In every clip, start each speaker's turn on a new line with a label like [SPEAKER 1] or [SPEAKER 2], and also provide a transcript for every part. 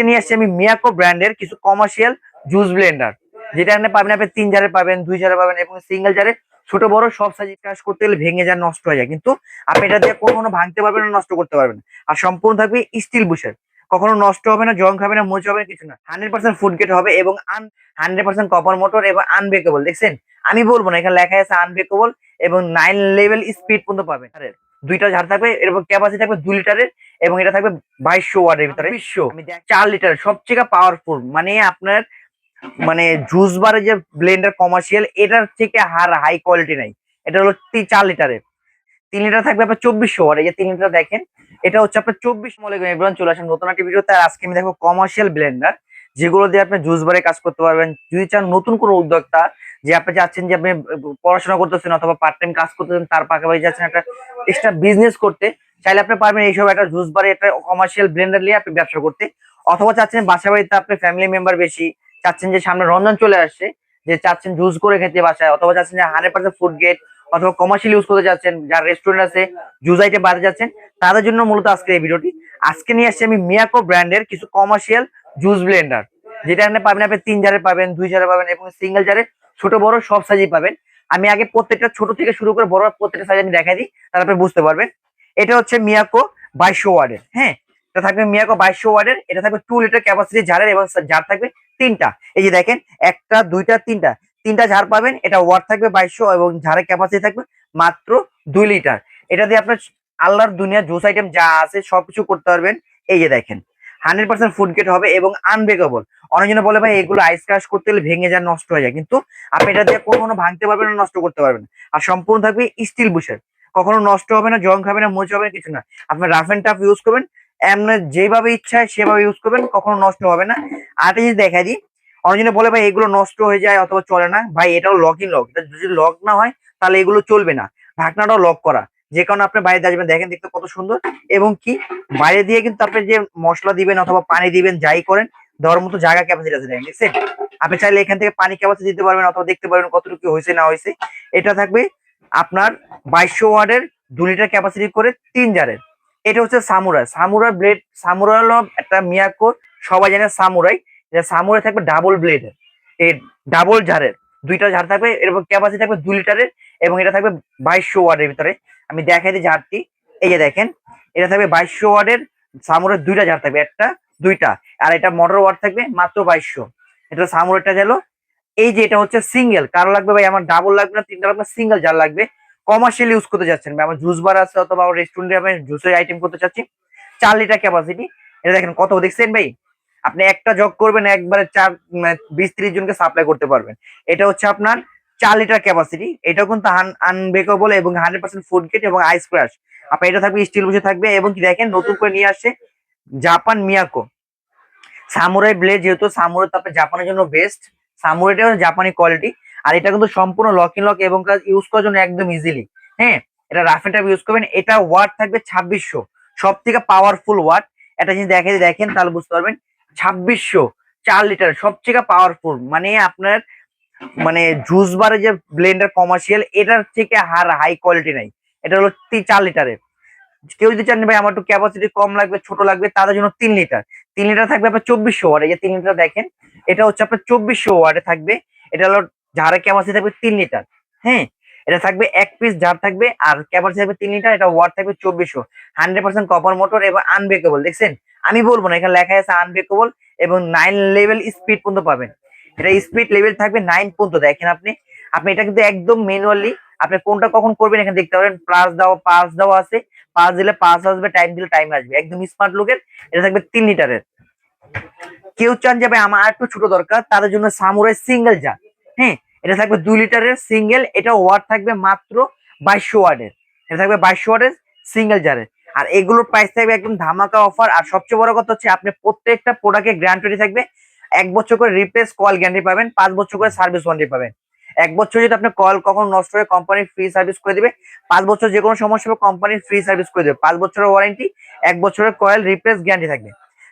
[SPEAKER 1] আজকে নিয়ে আসছি আমি মিয়াকো ব্র্যান্ডের কিছু কমার্শিয়াল জুস ব্লেন্ডার, যেটা এখানে পাবেন আপনি 3 জারে পাবেন, 2 জারে পাবেন এবং সিঙ্গেল জারে ছোট বড় সব সাইজ কাজ করতে গেলে ভেঙে যায়, নষ্ট হয়ে যায়, কিন্তু আপনি এটা দিয়ে কখনো ভাঙতে পারবেন না, নষ্ট করতে পারবেন না। আর সম্পূর্ণ থাকবে স্টিল বুশের, কখনো নষ্ট হবে না, জং খাবে না, মোচ হবে না, কিছু না। 100% ফুড গ্রেড হবে এবং 100% কপার মোটর এবং আনব্রেকেবল। দেখছেন, আমি বলবো না, এখানে লেখা আছে আনব্রেকেবল এবং 9 লেভেল স্পিড পর্যন্ত পাবেন। দুইটা ঝাড় থাকবে, এরপর ক্যাপাসিটি থাকবে 2 লিটারের এবং এটা থাকবে 2200 ওয়াটের ভিতরে, 4 লিটার, সবচেয়ে পাওয়ারফুল। মানে আপনার মানে জুস বারে যে ব্লেন্ডার কমার্শিয়াল, এটার থেকে হাই কোয়ালিটি নাই। এটা হলো 4 লিটারের। 3 লিটার থাকবে আপনার 2400 ওয়াট। এই যে 3 লিটার দেখেন, এটা হচ্ছে আপনার 24 মলে। এভরিওয়ান, চলে আসেন নতুন একটা ভিডিওতে। আর আজকে আমি দেখো কমার্শিয়াল ব্লেন্ডার, যেগুলো দিয়ে আপনি জুস বারে কাজ করতে পারবেন। যদি চান নতুন কোনো উদ্যোক্তা, যে আপনি চাচ্ছেন যে আপনি পড়াশোনা করতেছেন অথবা পার্ট টাইম কাজ করতেছেন, তার পাশাপাশি যাচ্ছেন একটা এক্সট্রা বিজনেস করতে, চাইলে আপনি পারবেন এইসব একটা জুস বারে একটা কমার্শিয়াল ব্লেন্ডার নিয়ে আপনি ব্যবসা করতে। অথবা চাচ্ছেন বাসা বাড়িতে আপনার ফ্যামিলি মেম্বার বেশি, চাচ্ছেন যে সামনে রমজান চলে আসছে, যে চাচ্ছেন জুস করে খেতে বাসায়, অথবা চাচ্ছেন যে 100% ফুড গ্রেড অথবা কমার্শিয়াল ইউজ করতে যাচ্ছেন, যার রেস্টুরেন্ট আছে, জুস আইটেম বাড়তে যাচ্ছেন, তাদের জন্য মূলত আজকে এই ভিডিওটি। আজকে নিয়ে আসছি আমি মিয়াকো ব্র্যান্ডের কিছু কমার্শিয়াল জুস ব্লেন্ডার, যেটা এখানে পাবেন আপনি 3 জারে পাবেন, 2 জারে পাবেন এবং সিঙ্গেল জারে ছোট বড় সব সাইজই পাবেন। আমি আগে প্রত্যেকটা ছোট থেকে শুরু করে বড় প্রত্যেকটা সাইজ আমি দেখাই দিই, তাহলে আপনি বুঝতে পারবেন। এটা হচ্ছে মিয়াকো 2200 ওয়ার্ডের। হ্যাঁ, এটা থাকবে মিয়াকো 2200 ওয়ার্ডের। এটা থাকবে 2 লিটার ক্যাপাসিটি জারের এবং জার থাকবে 3টা। এই যে দেখেন, একটা, দুইটা, তিনটা ঝাড় পাবেন। এটা ওয়াট থাকবে 2200 এবং ঝাড়ের ক্যাপাসিটি থাকবে মাত্র 2 লিটার। এটা দিয়ে আপনার আল্লাহর দুনিয়া জুস আইটেম যা আছে সবকিছু করতে পারবেন। এই যে দেখেন, 100% ফুড গ্রেড হবে এবং আনব্রেকেবল। অনেকজনে বলে ভাই এগুলো আইস ক্রাশ করতে গেলে ভেঙে যায়, নষ্ট হয়ে যায়, কিন্তু আপনি এটা দিয়ে কখনো ভাঙতে পারবেন না, নষ্ট করতে পারবেন না। আর সম্পূর্ণ থাকবে স্টিল বুশের, কখনো নষ্ট হবে না, জং খাবে না, মোচ হবে না, কিছু না। আপনি রাফ এন্ড টাফ ইউজ করবেন, এমনি যেভাবে ইচ্ছা সেভাবে ইউজ করবেন, কখনো নষ্ট হবে না। আর একটা জিনিস দেখা দিই, অনেকজনে বলে ভাই এগুলো নষ্ট হয়ে যায় অথবা চলে না। ভাই এটাও লক ইন লক, এটা যদি লক না হয় তাহলে এগুলো চলবে না। ঢাকনাটাও লক করা, যে কারণে আপনি বাইরে আসবেন, দেখেন দেখতে কত সুন্দর। এবং কি বাইরে দিয়ে কিন্তু আপনি যে মশলা দিবেন অথবা পানি দিবেন, যাই করেন, দেওয়ার মতো জায়গা ক্যাপাসিটি আছে, দেখেন, দেখছেন। আপনি চাইলে এখান থেকে পানি ক্যাপাসিটি দিতে পারবেন অথবা দেখতে পারবেন কতটুকু হয়েছে না হয়েছে। এটা থাকবে আপনার 2200 ওয়াটের, 2 লিটার ক্যাপাসিটি করে 3 জারের। এটা হচ্ছে সামুরাই, সামুরাই ব্লেড। সামুরাই হলো একটা মিয়াকো, সবাই জানে সামুরাই। এটা সামুরাই থাকবে ডাবল ব্লেডের, এই ডাবল ঝাড়ের, 2টা ঝাড় থাকবে, এরকম ক্যাপাসিটি থাকবে 2 লিটারের এবং এটা থাকবে 2200 ওয়াটের ভিতরে। আমি দেখাই দিই ঝাড়টি। এই যে দেখেন, এটা থাকবে 2200 ওয়াটের। সামুরের 2টা ঝাড় থাকবে, একটা, দুইটা। আর এটা মোটর ওয়াট থাকবে মাত্র 2200। এটা সামুরেরটা গেল। এই যে এটা হচ্ছে সিঙ্গেল, কারো লাগবে ভাই আমার ডাবল লাগবে না, 3টা লাগবে, সিঙ্গেল জার লাগবে, কমার্শিয়াল ইউজ করতে যাচ্ছেন, আমার জুস বার আছে অথবা রেস্টুরেন্টে আমি জুসের আইটেম করতে চাচ্ছি, 4 লিটার ক্যাপাসিটি। এটা দেখেন কত, দেখছেন ভাই, আপনি একটা জগ করবেন একবারে 20-30 জনকে সাপ্লাই করতে পারবেন। এটা হচ্ছে আপনার 4 লিটার ক্যাপাসিটি। এটাও কিন্তু আনব্রেকেবল এবং 100% ফুড গ্রেড এবং আইস ক্রাশ। আপনার এটা থাকবে স্টিল বসে থাকবে। এবং কি দেখেন, নতুন করে নিয়ে আসছে জাপান মিয়াকো সামুরাই ব্লেড, যেহেতু সামুরাই তো আপনার জাপানের জন্য বেস্ট, সামুরাইটাও জাপানি কোয়ালিটি। আর এটা কিন্তু সম্পূর্ণ লক ইন লক এবং ইউজ করার জন্য একদম ইজিলি। হ্যাঁ, এটা রাফ এন্ড টাফ ইউজ করবেন। এটা ওয়াট থাকবে 2600, সব থেকে পাওয়ারফুল ওয়াট। একটা জিনিস দেখেন তাহলে বুঝতে পারবেন, 2600, 4 লিটার, সবচেয়ে পাওয়ারফুল। মানে আপনার মানে জুস বারে যে ব্লেন্ডার কমার্শিয়াল, এটার থেকে হাই কোয়ালিটি নাই। এটা হলো 4 লিটারের। কেউ যদি চান ভাই আমার একটু ক্যাপাসিটি কম লাগবে, ছোট লাগবে, তাদের জন্য 3 লিটার। 3 লিটার থাকবে আপনার 2400 ওয়াট। এই যে 3 লিটার দেখেন, এটা হচ্ছে আপনার 2400 ওয়াটে থাকবে। এটা হলো ঝাড়ের ক্যাপাসিটি থাকবে 3 লিটার। হ্যাঁ, এটা থাকবে এক পিস ঝাড় থাকবে আর ক্যাপাসিটি থাকবে 3 লিটার। এটা ওয়াট থাকবে 2400, 100% কপার মোটর এবং আনব্রেকেবল। দেখছেন, আমি বলবো না, এখানে লেখা আছে আনব্রেকেবল এবং 9 লেভেল স্পিড পর্যন্ত পাবেন। এটা স্পিড লেভেল থাকবে 9 পর্যন্ত। দেখেন আপনি, এটা কিন্তু একদম ম্যানুয়ালি আপনি কোনটা কখন করবেন এখানে দেখতে পারেন। পাস দেওয়া আছে, পাস দিলে পাস আসবে, টাইম দিলে টাইম আসবে, একদম স্মার্ট লুকের। এটা থাকবে 3 লিটারের। কেউ চান যাবে আমার একটু ছোট দরকার, তাদের জন্য সামুরাই সিঙ্গেল জার। হ্যাঁ, এটা থাকবে 2 লিটারের সিঙ্গেল। এটা ওয়াট থাকবে মাত্র 2200 ওয়াটের। এটা থাকবে 2200 ওয়াটের সিঙ্গেল জারের। আর এগুলোর প্রাইস থাকবে একদম ধামাকা অফার। আর সবচেয়ে বড় কথা হচ্ছে আপনি প্রত্যেকটা প্রোডাক্টে গ্যারান্টি থাকবে। 1 বছর করে রিপ্লেস কয়েল গ্যারান্টি পাবেন, 5 বছর করে সার্ভিস ওয়ারেন্টি পাবেন। 1 বছর যদি আপনার কয়েল কখনো নষ্ট হয়ে, কোম্পানি ফ্রি সার্ভিস করে দিবে। 5 বছর যে কোনো সমস্যা হবে কোম্পানি ফ্রি সার্ভিস করে দেবে। 5 বছরের ওয়ারেন্টি, 1 বছরের কয়েল রিপ্লেস গ্যারান্টি থাকবে।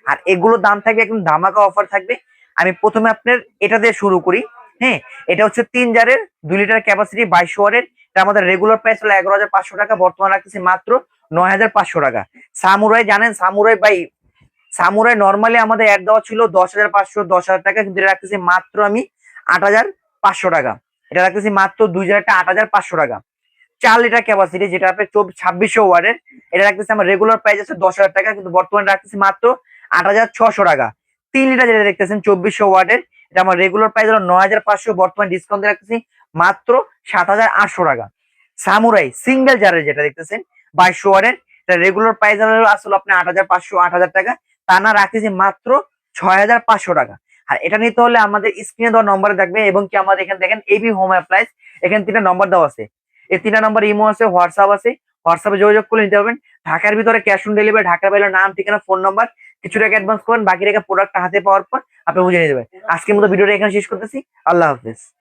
[SPEAKER 1] আর এগুলোর দাম থাকবে একদম ধামাকা অফার থাকবে। আমি প্রথমে আপনার এটা দিয়ে শুরু করি। হ্যাঁ, এটা হচ্ছে 3 জারের, 2 লিটার ক্যাপাসিটি, 2200 ওয়াটের। এটা আমাদের রেগুলার প্রাইস হলো 11,500 টাকা, বর্তমানে রাখতেছি মাত্র 9,500 টাকা। সামুরাই জানেন, সামুরাই ভাই সামুরাই নর্মালি আমাদের অ্যাড দেওয়া ছিল 10,500 10,000 টাকা, কিন্তু এটা রাখতেছি মাত্র আমি 8,500 টাকা। এটা রাখতেছি মাত্র 2,000 8,500 টাকা। 4 লিটার ক্যাপাসিটি, যেটা আপনার 2600 ওয়াটের, এটা রাখতেছি আমার রেগুলার প্রাইস আছে 10,000 টাকা, কিন্তু বর্তমানে রাখতেছি মাত্র 8,600 টাকা। 3 লিটার যেটা দেখতেছেন 2400 ওয়াটের, এটা আমার রেগুলার প্রাইস হলো 9,500, বর্তমানে ডিসকাউন্ট রাখতেছি মাত্র 7,800 টাকা। সামুরাই সিঙ্গেল জারের যেটা দেখতেছেন 2200 ওয়াটের, এটা রেগুলার প্রাইস হলো আসলে আপনার 8,500 8,000 টাকা, তা না রাখতেছি মাত্র 6,500 টাকা। আর এটা নিতে হলে আমাদের স্ক্রিনে দেওয়া নম্বরে থাকবে, এবং কি আমাদের এখানে দেখেন এবি হোম অ্যাপ্লায়েন্স, এখানে 3টা নম্বর দেওয়া আছে। এই 3টা নম্বর ইমো আছে, হোয়াটসঅ্যাপ আছে, হোয়াটসঅ্যাপে যোগাযোগ করে নিতে পারবেন। ঢাকার ভিতরে ক্যাশ অন ডেলিভারি, ঢাকার বাইরে নাম ঠিকানা ফোন নাম্বার কিছু টাকা অ্যাডভান্স করেন, বাকি টাকা প্রোডাক্ট হাতে পাওয়ার পর আপনি বুঝে নিতে পারবেন। আজকের মতো ভিডিওটা এখানে শেষ করতেছি। আল্লাহ হাফেজ।